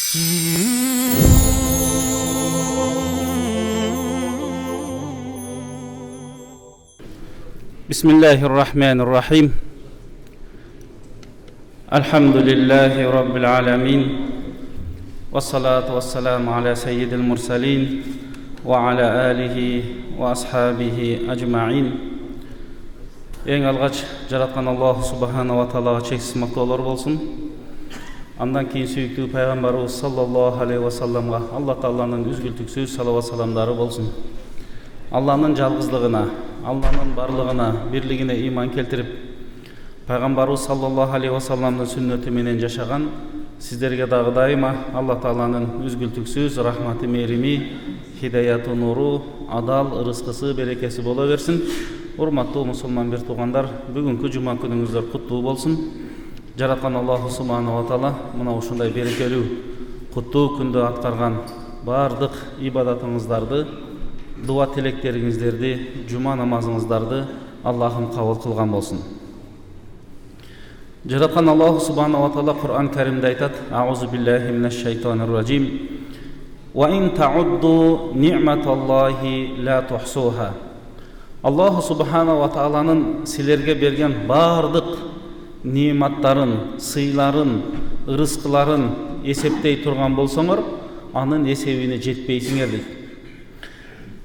Bismillahirrahmanirrahim. Elhamdülillahi Rabbil alemin. Vessalatu vesselamu ala seyyidil mursalin ve ala alihi ve ashabihi ecma'in. Eң алгач жараткан Аллах субханала ва таалага чексиз мактоолор болсун. Андан кийин сүйүктүү пайгамбарыбыз саллаллаху алейхи ва салламга Аллах тааланын үзгүлтүксүз салават саламдары болсун. Алланын жалгыздыгына, Алланын барлыгына, бирлигине иман келтирип, пайгамбарыбыз саллаллаху алейхи ва салламдын сүннөтү менен жашаган сиздерге дагы дайыма Аллах тааланын үзгүлтүксүз рахматы, мерими, хидаяты, нуру, адал, рызкысы, берекеси боло берсин. Урматтуу мусулман бир туугандар, бүгүнкү жума күнүңүздөр куттуу болсун. Жараткан Аллах субханаху ва таала мына ушундай берекелүү, куттуу күндө аткарган бардык ибадатыңыздарды, дуа тилектериңиздерди, жума намазыңыздарды Аллахым кабыл кылган болсун. Жараткан Аллах субханаху ва таала Кур'ан Каримде айтат: "Аузу биллахи минаш шайтанир ражим. Ва ин таудду ни'маталлахи ла тухсуха." Аллах субханаху ва тааланын силерге берген бардык нематтарын, сыйларын, рызкыларын эсептей турган болсоңор, анын эсебине жетпейсиңер дейт.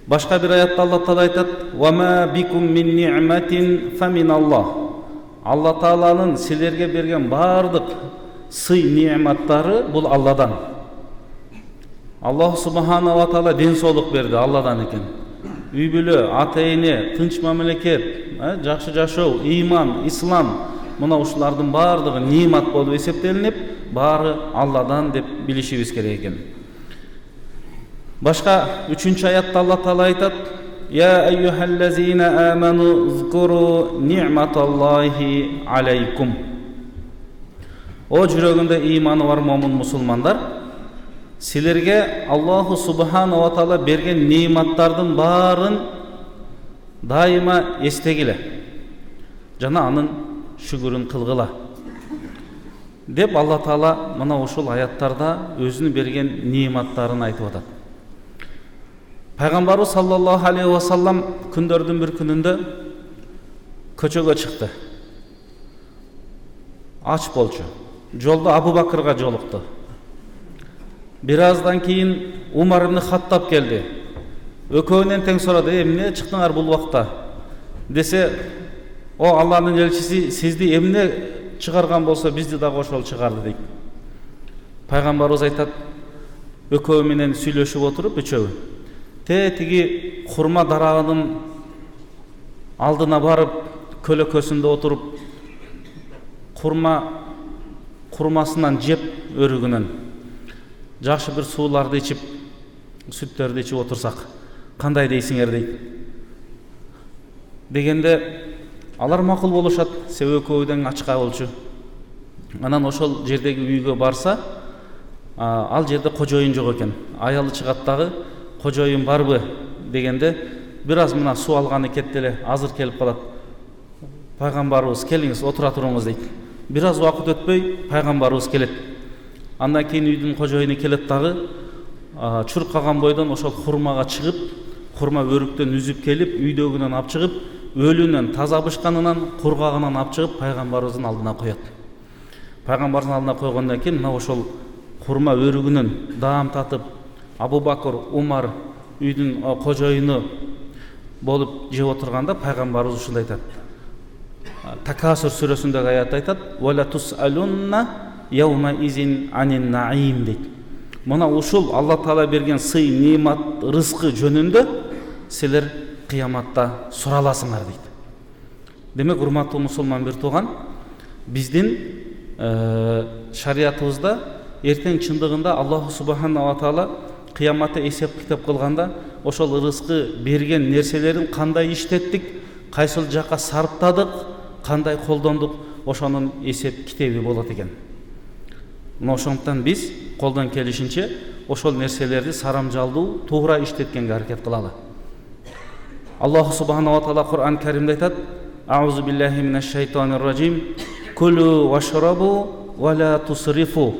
Башка бир аятта Аллах Таала айтат: "Ва ма бикум мин ни'матин фа миналлах." Аллах Тааланын силерге берген бардык сый нематтары бул Алладан. Аллах субханаху ва таала ден соолук берди, Алладан экен. Үй бүлө, ата эне, тынч мамлекет, жакшы жашоо, иман, ислам, мына ушулардын бардыгы немат болуп эсептелинип, баары Алладан деп билишибиз керек экен. Башка 3-чү аятта Аллах Таала айтат: "Я айюхаллазина аману зкуру ни'маталлахи алейкум." О жүрөгүндө иманы бар момун мусулмандар, силерге Аллаху субханаху ва таала берген нематтардын баарын дайыма эстегиле жана анын шүгүрүн кылгыла деп Аллах Таала мына ушул аяттарда өзүнүн берген нематтарын айтып атат. Пайгамбарыбыз саллаллаху алейхи ва саллам күндөрдүн бир күнүндө көчөгө чыкты. Ач болчу. Жолдо Абу Бакырга жолукту. Бир аздан кийин Умар ибн Хаттаб келди. Экөөнөн тең сурады: "Эмне чыктыңар бул убакта?" Десе: "О Алланын элчиси, сизди эмне чыгарган болсо, бизди дагы ошол чыгарды" дейт. Пайгамбарыбыз айтат: "Экөө менен сүйлөшүп отуруп, үчөө тиги хурма дарагынын алдына барып, көлөкөсүндө отуруп, хурмасынан жеп өрүгүнөн жакшы бир сууларды ичип, сүттөрдү ичип отурсак, кандай дейсиңер" дейт. Дегенде алар макул болушат, себеби экөөдөн ачка болчу. Анан ошол жердеги үйгө барса, ал жерде кожоюн жок экен. Аялы чыгат дагы: "Кожоюн барбы?" дегенде, бир аз мына суу алганы кетти эле, азыр келип калат. "Пайгамбарыбыз, келиңиз, отура туруңуз" дейт. Бир аз убакыт өтпөй пайгамбарыбыз келет. Андан кийин үйдүн кожоюну келет дагы, чуркаган бойдон ошол хурмага чыгып, хурма өрүктөн үзүп келип, үйдөгүнөн алып чыгып, өлүнөн, таза бышканынан, кургагынан алып чыгып пайгамбарыбыздын алдына коет. Пайгамбардын алдына койгондон кийин мына ошол хурма өрүгүнөн даам татып, Абу Бакыр, Умар үйдүн кожоюну болуп жеп отурганда пайгамбарыбыз ушундай айтат. Такасур сүрөсүндөгү аят айтат: "Ва ла тусалунна яума изин анин наим" дейт. Мына ушул Аллах Таала берген сый, немат, рызкы жөнүндө силер кыяматта сураласыңар дейт. Демек, урматтуу мусулман бир тууган, биздин шариятыбызда эртең чындыгында Аллах субханаху ва таала кыяматта эсеп китеп кылганда ошол рызкы берген нерселерин кандай иштеттик, кайсыл жакка сарптадык, кандай колдондук, ошонун эсеп китеби болот экен. Ошондуктан биз колдон келишинче ошол нерселерди сарамжалдуу, туура иштеткенге аракет кылалы. Аллах субханаху ва таала Кур'ан Каримде айтат: "Аузу биллахи минаш шайтанир ражим. Кулу вашрабу ва ла тусрифу.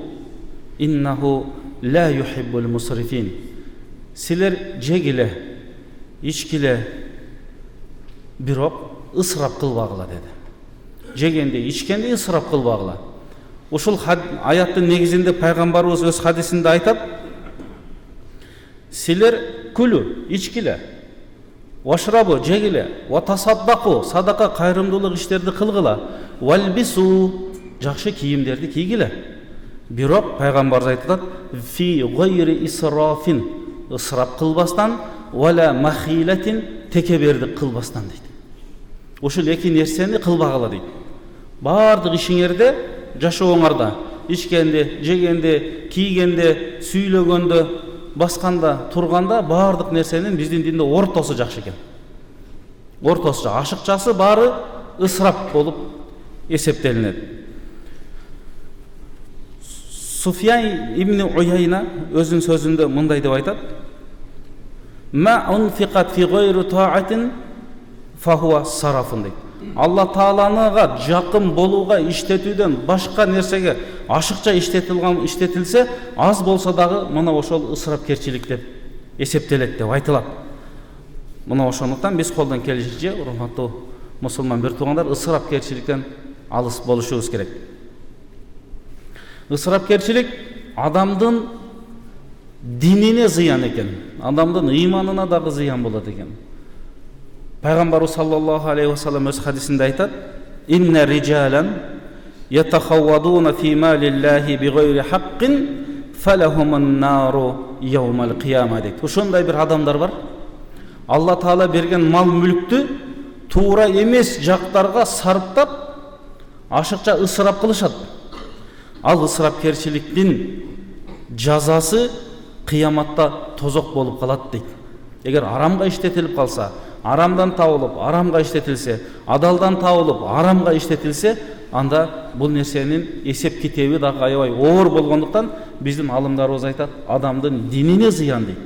Иннаху لا يحب المسرفين. Силер жегиле, ичкиле, бирок ысырап кылбагыла деди. Жегенде, ичкенде ысырап кылбагыла. Ушул аяттын негизинде пайгамбарыбыз өз хадисинде айтат: силер күлү, ичкиле, вашрабу, жегиле, ва тасаддаку, садака, кайрымдуулук иштерди кылгыла, валбису, жакшы кийимдерди кийгиле. Бирок пайгамбарыбыз айтат: фи гайри исрафин, ысырап кылбастан, вала махилатин, текебердик кылбастан дейт. Ушул эки нерсени кылбагыла дейт. Бардык ишиңерде, жашооңарда, ичкенде, жегенде, кийгенде, сүйлөгөндө, басканда, турганда бардык нерсенин биздин динде ортосу жакшы экен. Ортосу, ашыкчасы баары ысырап болуп эсептелинет. Суфиян ибн Уяйна өзүнүн сөзүндө мындай деп айтат: ма унфиқат фи гайри таатин фахуа сарафун дейт. Алла Тааланыга жакын болууга иштетүүдөн башка нерсеге ашыкча иштетилсе, аз болсо дагы мына ошол ысырапкерчилик деп эсептелет деп айтылат. Мына ошондуктан биз колдон келишинче, урматтуу мусулман бир туугандар, ысырапкерчиликтен алыс болушубуз керек. Ысырапкерчилик адамдын динине зыян экен, адамдын ыйманына дагы зыян болот экен. Пайгамбарыбыз саллаллаху алейхи ва саллям өз хадисинде айтат: инна риджалан ятахаввадуна фи малиллахи бигайри хаккин фалахумун нару яумал кияма дейт. Ошондой бир адамдар бар. Алла Таала берген мал мүлктү туура эмес жактарга сарптап, ашыкча ысырап кылышат. Ал ысырапкерчиликтин жазасы кыяматта тозок болуп калат дейт. Эгер арамга иштетилип калса, арамдан табылып, арамга иштетилсе, адалдан табылып, арамга иштетилсе, анда бул нерсенин эсеп китеби дагы аябай оор болгондуктан биздин алымдарыбыз айтат: адамдын динине зыян дейт.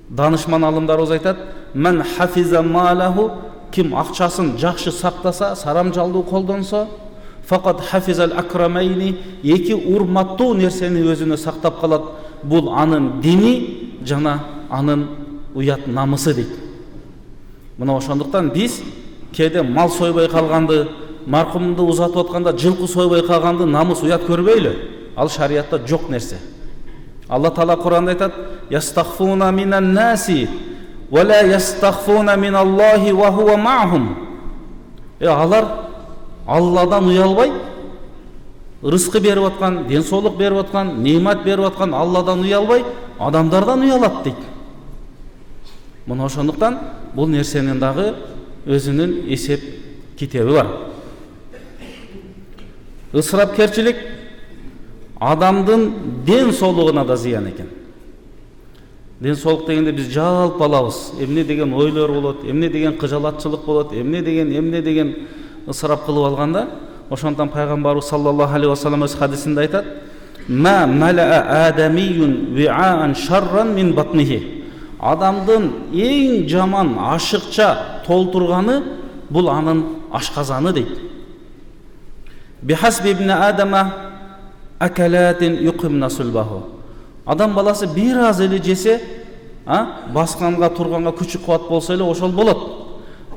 Данышман алымдарыбыз айтат: мен хафиза малаху, ким акчасын жакшы сактаса, сарамжалдуу колдонсо, факат хафизал акрамайни, эки урматтуу нерсени өзүнө сактап калат. Бул анын дини жана анын уят намысы дейт. Мына ошондуктан биз кээде мал сойбой калганды, маркумду узатып атканда жылкы сойбой калганды намыс уят көрбөйлү. Ал шариятта жок нерсе. Алла Таала Куранда айтат: ястахфуна минан наси ва ла ястахфуна миналлахи ва хува ма'хум. Алар Алладан уялбай, рызкы берип аткан, ден соолук берип аткан, немат берип аткан Алладан уялбай, адамдардан уялат дейт. Мына ошондуктан бул нерсенин дагы өзүнүн эсеп китеби бар. Ысырапкерчилик адамдын ден соолугуна да зыян экен. Ден соолук дегенде биз жалпы алабыз. Эмне деген ойлор болот, эмне деген кыжалатчылык болот, эмне деген ысырап кылып алганда, ошондон пайгамбарыбыз саллаллаху алейхи ва саллям өз хадисинде айтат: ма малаа адамиюн ви'ан шарран мин батнихи. Адамдын эң жаман ашыкча толтурганы бул анын ашказаны дейт. Бихасби ибн адама акалатин юқимна сулбаху. Адам баласы бир аз эле жесе, басканга, турганга күчү кубат болсо эле ошол болот.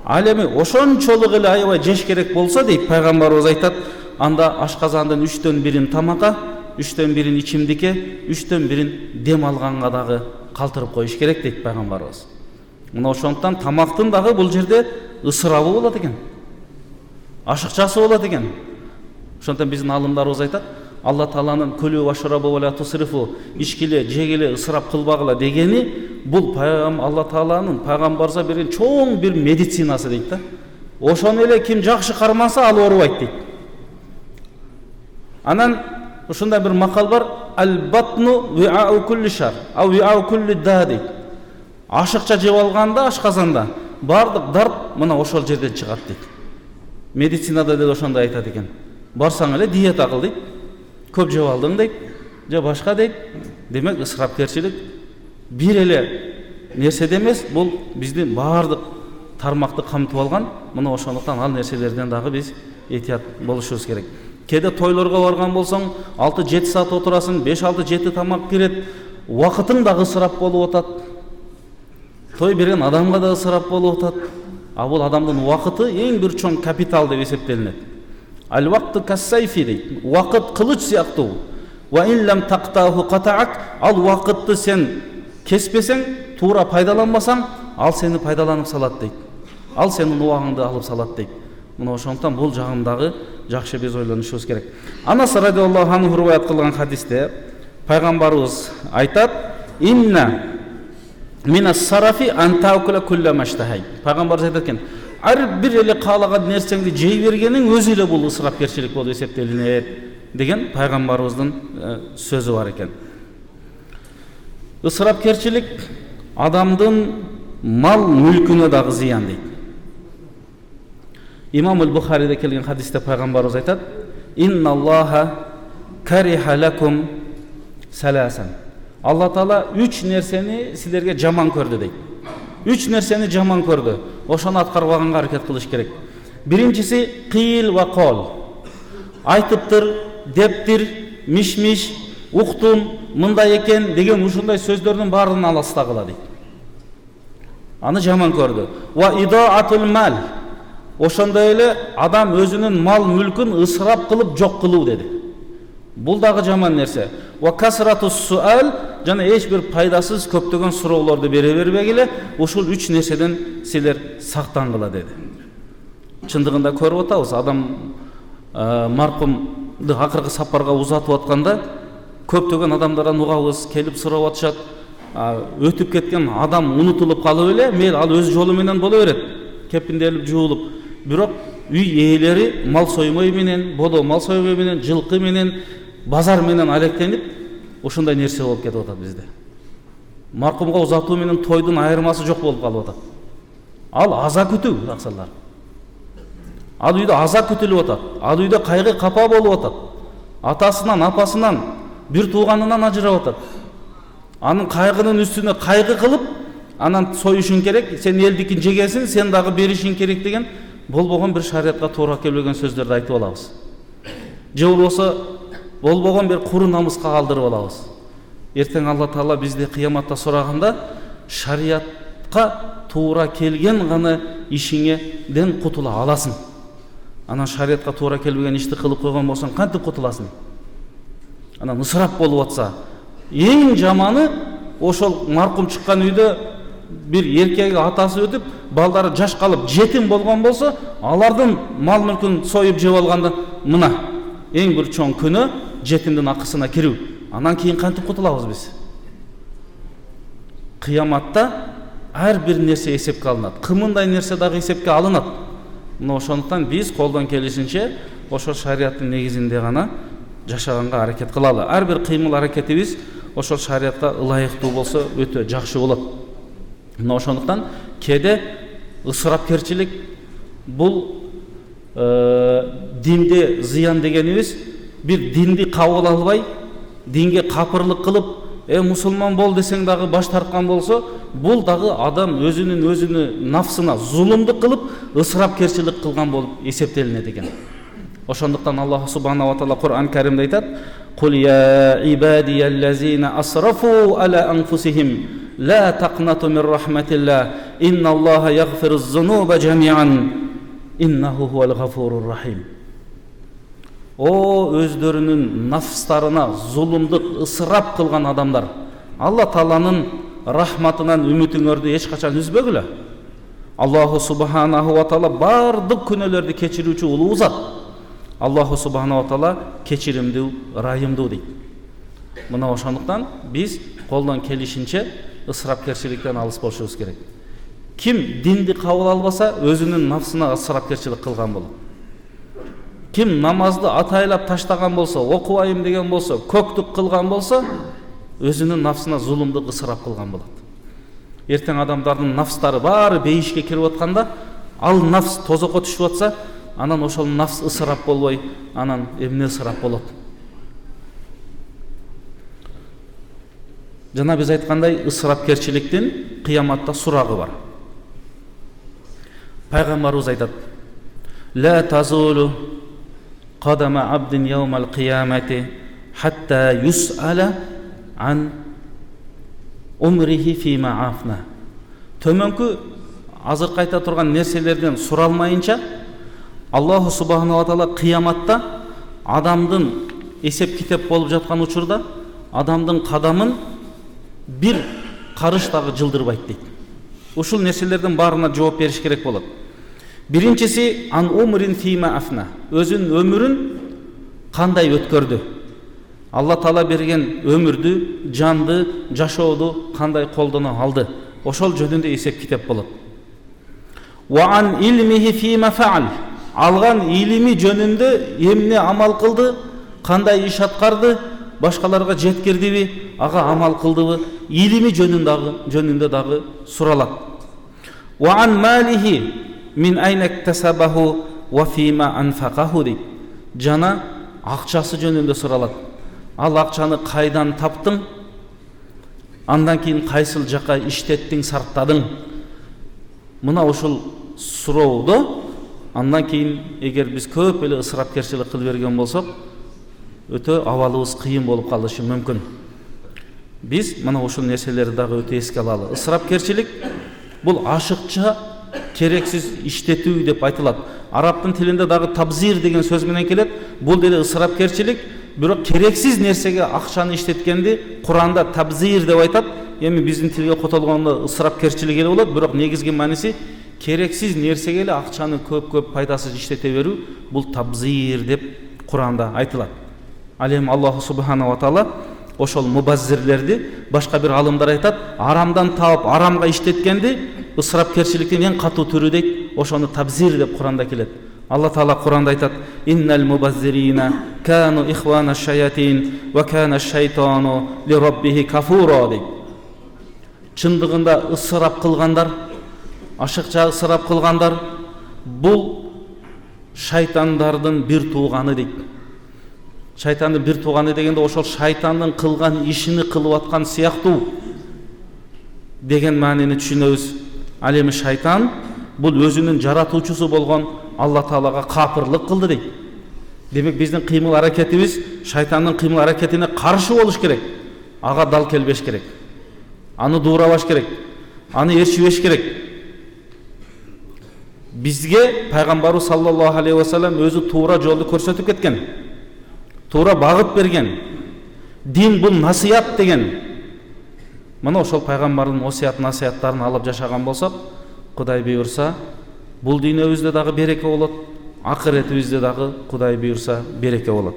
Ал эми ошончолук эле аябай жеш керек болсо дейт пайгамбарыбыз айтат, анда ашказандын 3/1 тамакка, 3/1 ичимдикке, 3/1 дем алганга дагы калтырып коюш керек дейт пайгамбарыбыз. Мына ошондуктан тамактын дагы бул жерде ысырабы болот экен. Ашыкчасы болот экен. Ошондуктан биздин алымдарыбыз айтат: Алла Тааланын күлү вашрабу ва ла тусрифу, ичкиле, жегиле, ысырап кылбагыла дегени бул Алла Тааланын пайгамбарыбызга берген чоң бир медицинасы дейт да. Ошону эле ким жакшы кармаса, ал оорубайт дейт. Анан ушундай бир макал бар: ал-батну ви'ау кулли шар, ау ви'ау кулли да дейт. Ашыкча жеп алганда, ашказанда бардык дарт мына ошол жерден чыгат дейт. Медицинада да ошондой айтат экен. Барсаң эле диета кыл дейт. Көп жеп алдың дейт, же башка дейт. Демек ысырапкерчилик бир эле нерседе эмес, бул биздин бардык тармакты камтып алган. Мына ошондуктан ал нерселерден дагы биз этият болушубуз керек. Кеде тойлорго барган болсоң 6-7 саат отурасың, 5-6-7 тамак кирет, убакытың да ысырап болуп атат. Той берген адамга да ысырап болуп атат. А бул адамдын убакыты эң бир чоң капитал деп эсептелинет. Ал вакту кассайфи дейт. Убакыт кылыч сыяктуу. Ва ин лам тактаху катаак. Ал убакытты сен кеспесең, туура пайдаланбасаң, ал сени пайдаланып салат дейт. Ал сенин убагыңды алып салат дейт. Мына ошондуктан бул жагындагы жакшы биз ойлонушубуз керек. Анас радиаллаху анху риваят кылган хадисте пайгамбарыбыз айтат: "Инна минас сарафи ан таакула кулла маштахай." Пайгамбарыбыз айтат экен: "Ар бир эле каалаган нерсеңди жей бергениң өзү эле бул ысырапкерчилик болуп эсептелинет" деген пайгамбарыбыздын сөзү бар экен. Ысырапкерчилик адамдын мал мүлкүнө дагы зыян дейт. Имам аль-Бухариде келген хадисте пайгамбарыбыз айтат: "Инналлаха кариха лакум саласан." Алла Таала 3 нерсени силерге жаман көрдү дейт. 3 нерсени жаман көрдү. Ошону аткарбаганга аракет кылыш керек. Биринчиси кыйл ва кол. Айтыптыр, дептир, миш-миш, уктум, мындай экен деген ушундай сөздөрдүн баарын аластагыла дейт. Аны жаман көрдү. Ва идаатул мал. Ошондой эле адам өзүнүн мал мүлкүн ысырап кылып жок кылуу деди. Бул дагы жаман нерсе. Ва касратус суал, жана эч бир пайдасыз көптөгөн суроолорду бере бербегиле, ушул 3 нерседен силер сактангыла деди. Чындыгында көрүп атабыз, адам маркумду акыркы сапарга узатып атканда көптөгөн адамдардан угабыз, келип сурап атышат. Өтүп кеткен адам унутулуп калып эле, мейл ал өз жолу менен боло берет. Кепинделип жуулуп, бирок үй ээлери мал соймой менен, бодо мал соймой менен, жылкы менен, базар менен алектенип, ушундай нерсе болуп кетип атат бизде. Маркумга узатуу менен тойдун айырмасы жок болуп калып атат. Ал аза күтүү аксалар. Ал үйдө аза күтүлүп атат. Ал үйдө кайгы капа болуп атат. Атасынан, апасынан, бир тууганынан ажырап атат. Анын кайгынын үстүнө кайгы кылып, анан союшуң керек, сен элдикин жегесиң, сен дагы беришиң керек деген болбогон бир шариатка туура келбеген сөздөрдү айтып алабыз. Же болбосо болбогон бир куру намыска калтырып алабыз. Эртең Алла Таала бизди кыяматта сураганда шариатка туура келген гана ишиңеден кутула аласың. Анан шариатка туура келбеген ишти кылып койгон болсоң кантип кутуласың? Анан ысырап болуп атса, эң жаманы ошол маркум чыккан үйдө бир эркеги атасы өтүп, балдары жаш калып жетим болгон болсо, алардын мал мүлкүн союп жеп алганда мына эң бир чоң күнөө жетимдин акысына кирүү. Анан кийин кантип кутулабыз биз? Кыяматта ар бир нерсе эсепке алынат. Кымындай нерсе дагы эсепке алынат. Мына ошондуктан биз колдон келишинче ошол шариаттын негизинде гана жашаганга аракет кылалы. Ар бир кыймыл аракетибиз ошол шариатка ылайыктуу болсо өтө жакшы болот. Мына ошондуктан кеде ысырапкерчилик бул динде зыян дегенибиз, бир динди кабыл албай, динге капырлык кылып, мусулман бол десең дагы баш тарткан болсо, бул дагы адам өзүнүн нафсына зулумдук кылып, ысырапкерчилик кылган болуп эсептелинет экен. Ошондуктан Аллах субханаху ва таала Кур'ан Каримде айтат: "Кул я ибадияллазина асрафу ала анфусихим ла тaqnatu мин рахматиллах, инналлаха ягфирuz зунуба жамиан, иннаху хувал гафурур рахим." О өздөрүнүн нафстарына зулумдук ысырап кылган адамдар, Алла Тааланын рахматынан үмүтүңөрдү эч качан үзбөгүлө. Аллаху субханаху ва таала бардык күнөөлөрдү кечирүүчү улуу зат. Аллаху субханаху ва таала кечиримдүү, райымдуу дейт. Мына ошондуктан биз колдон келишинче ысырапкерчиликтен алыс болушубуз керек. Ким динди кабыл албаса, өзүнүн нафсына ысырапкерчилик кылган болот. Ким намазды атайлап таштаган болсо, окубайм деген болсо, көктүк кылган болсо, өзүнүн нафсына зулумдук ысырап кылган болот. Эртең адамдардын нафстары баары бейишке кирип атканда, ал нафс тозокко түшүп атса, анан ошол нафс ысырап болбой, анан эмне ысырап болот? Жана биз айткандай, ысырапкерчиликтин кыяматта сурагы бар. Пайгамбарыбыз айтат: "Ла тазулу qadama abdin yawmal qiyamati hatta yus'ala an umrihi fima afna. Төмөнкү азыркы айта турган нерселерден суралмайынча Аллаху субханала таала кыяматта адамдын эсеп китеп болуп жаткан учурда адамдын кадамын бир карыш дагы жылдырбайт дейт. Ушул нерселердин баарына жооп бериш керек болот. Биринчиси ан умрин фима афна. Өзүнүн өмүрүн кандай өткөрдү? Алла таала берген өмүрдү, жанды, жашооду кандай колдоно алды? Ошол жөнүндө эсеп китеп болот. Ва ан илмихи фима фаал. Алган илими жөнүндө эмне амал кылды, кандай иш аткарды, башкаларга жеткирдиби, ага амал кылдыбы, илими жөнүндө дагы суралат. Ва ан малихи мин айна иктасабаху ва фима анфакаху. Жана акчасы жөнүндө суралат. Ал акчаны кайдан таптың, андан кийин кайсыл жака иштеттиң, сарптадың? Мына ушул суроодо андан кийин эгер биз көп эле ысырапкерчилик кылып берген болсок, өтө абалыбыз кыйын болуп калышы мүмкүн. Биз мына ушул нерселерди дагы өтө эске алалы. Ысырапкерчилик бул ашыкча керексиз иштетүү деп айтылат. Арабтын тилинде дагы табзир деген сөз менен келет. Бул деле ысырапкерчилик, бирок керексиз нерсеге акчаны иштеткенди Куранда табзир деп айтат. Эми биздин тилге котолгондо ысырапкерчилик эле болот, бирок негизги мааниси керексиз нерсеге эле акчаны көп пайдасыз иштете берүү, бул табзир деп Куранда айтылат. Ал эми Аллаху субханала таала ошол мубаззирлерди, башка бир алымдар айтат, арамдан таап арамга иштеткенди ысырапкерчиликтин эң катуу түрү дейт. Ошону табзир деп Куранда келет. Алла таала Куранда айтат: "Иннал мубаззирина кану ихвана шаятин ва кана шайтану ли раббихи кафура" дейт. Чындыгында ысырап кылгандар, ашыкча ысырап кылгандар бул шайтандардын бир тууганы дейт. Шайтандын бир тууганы дегенде ошол шайтандын кылган ишини кылып аткан сыяктуу деген маанини түшүнөбүз. Ал эми шайтан бул өзүнүн жаратуучусу болгон Алла таалага капырлык кылды дейт. Демек биздин кыймыл аракетибиз шайтандын кыймыл аракетине каршы болуш керек. Ага дал келбеш керек. Аны дуурабаш керек. Аны ээрчибеш керек. Бизге пайгамбарыбыз саллаллаху алейхи ва саллям өзү туура жолду көрсөтүп кеткен. Туура багыт берген. Дин бул насыят деген. Мына ошол пайгамбардын осият насыяттарын алып жашаган болсок, Кудай буйрса, бул дүйнөбүздө дагы береке болот, акыретибизде дагы Кудай буйрса береке болот.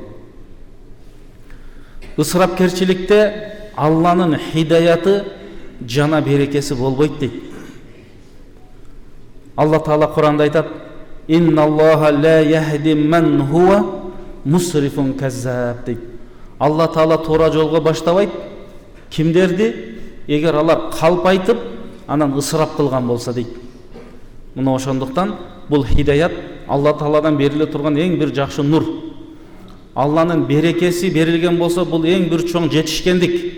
Ысырапкерчиликте Алланын хидаяты жана берекеси болбойт дейт. Алла таала Куранда айтат: "Инналлаха ла яхди ман хува мусрифун каззаб" дейт. Алла таала туура жолго баштабайт кимдерди? Эгер алар калп айтып, анан ысырап кылган болсо дейт. Мына ошондуктан бул хидаят Алла тааладан бериле турган эң бир жакшы нур. Алланын берекеси берилген болсо, бул эң бир чоң жетишкендик.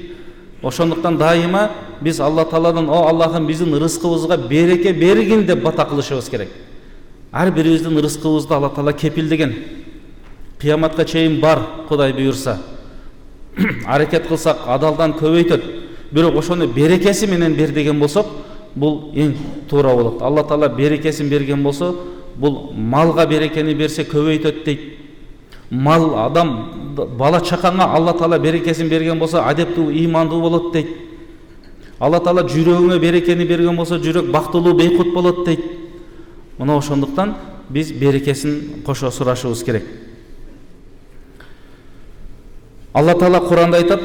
Ошондуктан дайыма биз Алла тааладан: "О Аллахым, биздин рызкыбызга береке бергин" деп бата кылышыбыз керек. Ар бирибиздин рызкыбызды Алла таала кепилдеген. Кыяматка чейин бар, Кудай буйрса. Аракет кылсак адалдан көбөйтөт. Бирок ошону берекеси менен бер деген болсок, бул эң туура болот. Алла таала берекесин берген болсо, бул малга берекени берсе көбөйтөт дейт. Мал, адам, бала чакаңа Алла таала берекесин берген болсо, адептүү, ыймандуу болот дейт. Алла таала жүрөгүңө берекени берген болсо, жүрөк бактылуу, бейкут болот дейт. Мына ошондуктан биз берекесин кошо сурашыбыз керек. Алла таала Куранда айтат,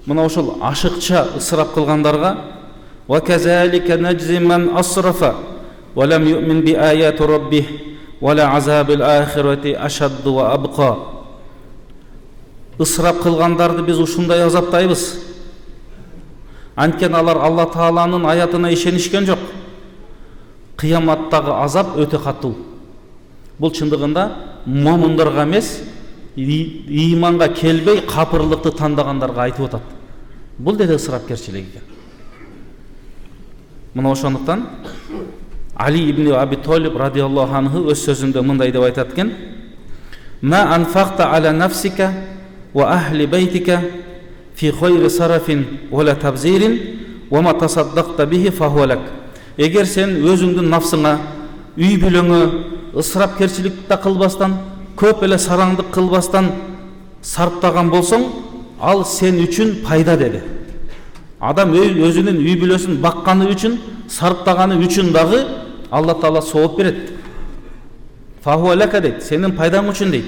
мына ошол ашыкча ысырап кылгандарга: "Ва казалика наджзи ман асрафа ва лам юъмин би аяти раббих ва ла азабил ахирати ашадду ва абqa." Ысырап кылгандарды биз ушундай азаптайбыз. Анткени алар Алла тааланын аятына ишенишкен жок. Кыяматтагы азап өтө катуу. Бул чындыгында момундарга эмес, ыйманга келбей капырлыкты тандагандарга айтып атат. Бул деле ысырапкерчилик экен. Мына ошондуктан Али ибн Аби Толиб радиаллаху анху өз сөзүндө мындай деп айтат экен: ma anfaqta ala nafsika wa ahli baytika fi khayri sarafin wa la tabzirin wa ma tasaddaqta bihi fa huwa lak. Егер сен өзүңдүн нафсыңа, үй бүлөңө ысырапкерчиликти кылбастан, көп эле сараңдык кылбастан сарптаган болсоң, ал сен үчүн пайда деди. Адам өзүнүн үй бүлөсүн бакканы үчүн, сарптаганы үчүн дагы Алла Таала сооп берет. Fa huwa laka дейт, сенин пайдаң үчүн дейт.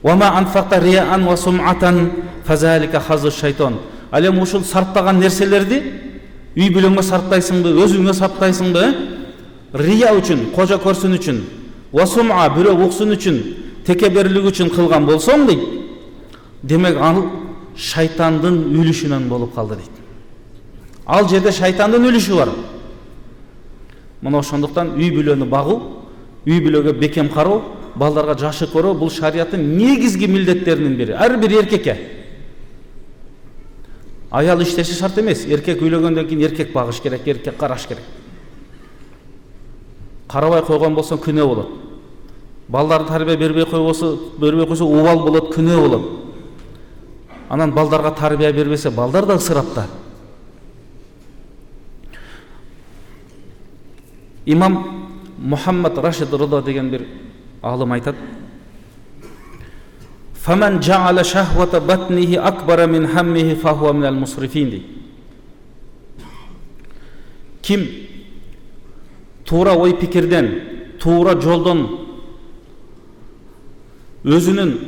Wa ma anfaqta riya'an wa sum'atan fazalika hazu shayton. Ал эми ушул сарптаган нерселерди үй бүлөңө сарптайсыңбы, өзүңө сарптайсыңбы? Рия үчүн, кожо көрсүн үчүн, васум'a бирөө уксун үчүн, текеберлик үчүн кылган болсоң дейт. Демек ал шайтандын үлүшүнөн болуп калды дейт. Ал жерде шайтандын үлүшү бар. Мына ошондуктан үй бүлөнү багуу, үй бүлөгө бекем кароо, балдарга жакшы көрүү бул шарияттын негизги милдеттеринин бири. Ар бир эркекке. Аял иштеши шарт эмес. Эркек үйлөгөндөн кийин эркек багыш керек, эркек караш керек. Карабай койгон болсоң күнөө болот. Балдарды тарбия бербей койсо убал болот, күнөө болот. Анан балдарга тарбия бербесе, балдар да ысырапта. Имам Мухаммад Рашид Рыда деген бир алым айтат: فَمَنْ جَعَلَ شَهْوَةَ بَطْنِهِ أَكْبَرَ مِنْ هَمِّهِ فَهُوَ مِنَ الْمُسْرِفِينَ дейді. Ким тура ой пикирден, тура жолдон өзүнүн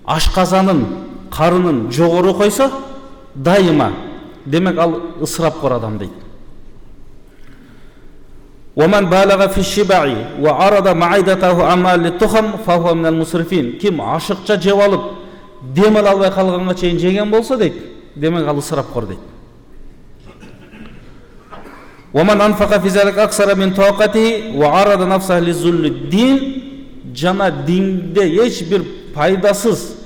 ашказанын, карынын жогору койсо, дайыма, демек ал ысырапкор адам дейт. وَمَنْ بَالَغَ فِي الشِّبَعِ وَعَرَضَ مَعِدَتَهُ عَمَّا لِلتُّخَمْ فَهُوَ مِنَ الْمُسْرِفِينَ. Ким ашыкча жеп алып, демел албай калганга чейин жеген болсо дейт, демек ал ысырапкор дейт. وَمَنْ أَنْفَقَ فِي ذَلِكَ أَكْثَرَ مِنْ طَاقَتِهِ وَعَرَضَ نَفْسَهُ لِلذُّلِّ الدِّينِ. Жана динде эч бир пайдасыз,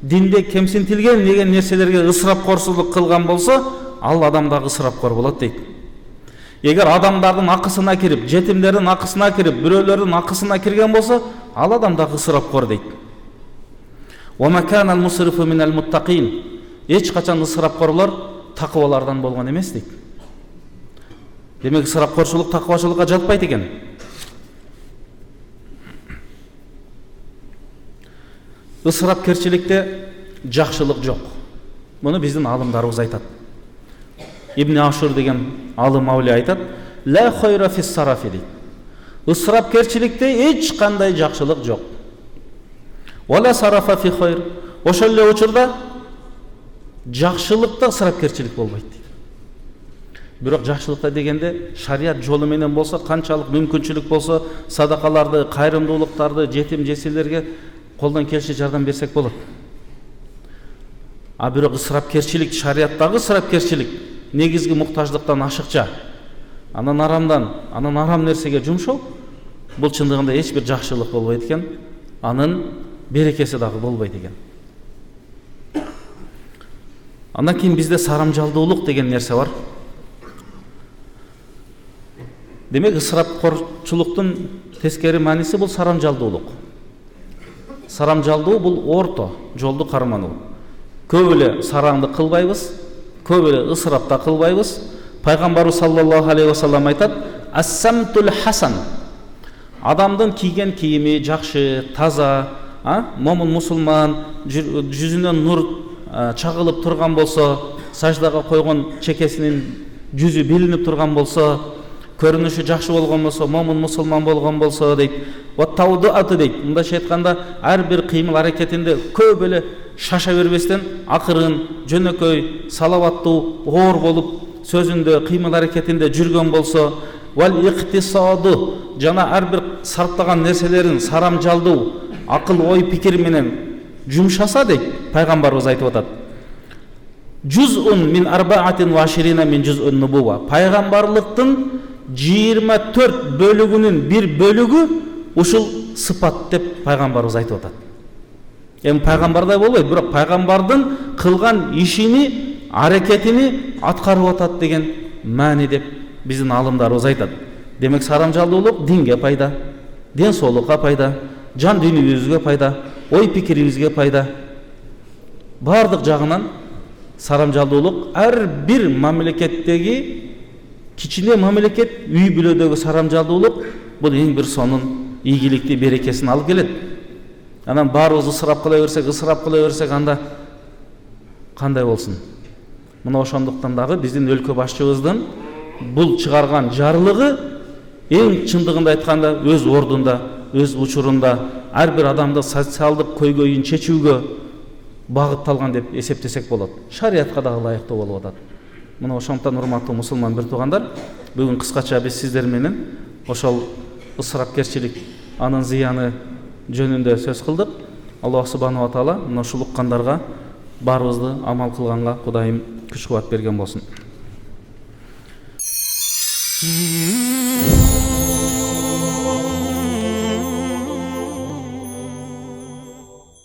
динде кемсинтилген деген нерселерге ысырапкорсуздук кылган болсо, ал адам дагы ысырапкор болот дейт. Егер адамдардын акысына кирип, жетимдердин акысына кирип, бирөөлөрдүн акысына кирген болсо, ал адам дагы ысырапкор дейт. وَمَا كَانَ الْمُسْرِفُ مِنَ الْمُتَّقِينَ. Эч качан ысырапкорлор такыбалардан болгон эмес дейт. Демек ысырапкорчулук такыбачылыкка жатпайт экен. Ысырапкерчиликте жакшылык жок. Муну биздин алымдарыбыз айтат. Ибн Ашур деген алым аули айтат: "Ла хайра фис сарафи" дейт. Ысырапкерчиликте эч кандай жакшылык жок. Вала сарафа фи хайр. Ошол эле учурда жакшылыкта ысырапкерчилик болбойт дейт. Бирок жакшылыкта дегенде шарият жолу менен болсо, канчалык мүмкүнчүлүк болсо, садакаларды, кайрымдуулуктарды жетим жесирлерге колдон келиши жардам берсек болот. А бирок ысырапкерчилик, шарияттагы ысырапкерчилик негизги муктаждыктан ашыкча, анан арам нерсеге жумшоо, бул чындыгында эч бир жакшылык болбойт экен, анын берекеси дагы болбойт экен. Андан кийин бизде сарамжалдуулук деген нерсе бар. Демек ысырапкорчулуктун тескери мааниси бул сарамжалдуулук. Сарамжалдуу бул орто жолду кармануу. Көп эле сараңды кылбайбыз, көп эле ысырапта кылбайбыз. Пайгамбарыбыз саллаллаху алейхи ва саллям айтат: "Ас-самтул хасан." Адамдын кийген кийими жакшы, таза, момун мусулман, жүзүнөн нур чагылып турган болсо, саждага койгон чекесинин жүзү билинип турган болсо, көрүнүшү жакшы болгон болсо, момун мусулман болгон болсо дейт. Ва таудуаты дейт. Мындайча айтканда, ар бир кыймыл аракетинде көп эле шаша бербестен, акырын, жөнөкөй, салаваттуу, оор болуп, сөзүндө, кыймыл аракетинде жүргөн болсо, вал иктисаду, жана ар бир сарптаган нерселерин сарамжалдуу, акыл, ой, пикир менен жумшаса дейт, пайгамбарыбыз айтып атат. Жузун мин арбаатин ва аширина мин жузун нубува. Пайгамбарлыктын 24 бөлүгүнүн бир бөлүгү ушул сыпат деп пайгамбарыбыз айтып атат. Эми пайгамбардай болбойт, бирок пайгамбардын кылган ишини, аракетини аткарып атат деген маани деп биздин алымдарыбыз айтат. Демек сарамжалдуулук динге пайда, ден соолукка пайда, жан дүйнөбүзгө пайда. ой пикирибизге пайда. Бардык жагынан сарамжалдуулук ар бир мамлекеттеги кичине мамлекет үй бүлөдөгү сарамжалдуулук бул эң бир сонун ийгиликти берекесин алып келет. Анан баарыбыз ысырап кыла берсек анда кандай болсун? Мына ошондуктан дагы биздин өлкө башчыбыздын бул чыгарган жарлыгы эң чындыгында айтканда өз ордунда, өз учурунда ар бир адамды социалдык көйгөйүн чечүүгө багытталган деп эсептесек болот. Шариятка дагы ылайыктуу болуп атат. Мына ошондуктан урматтуу мусулман бир туугандар, бүгүн кыскача биз сиздер менен ошол ысырапкерчилик, анын зыяны жөнүндө сөз кылдык. Аллах субханаху ва таала мына ушул уккандарга баарыбызды амал кылганга Кудайым күч кубат берген болсун.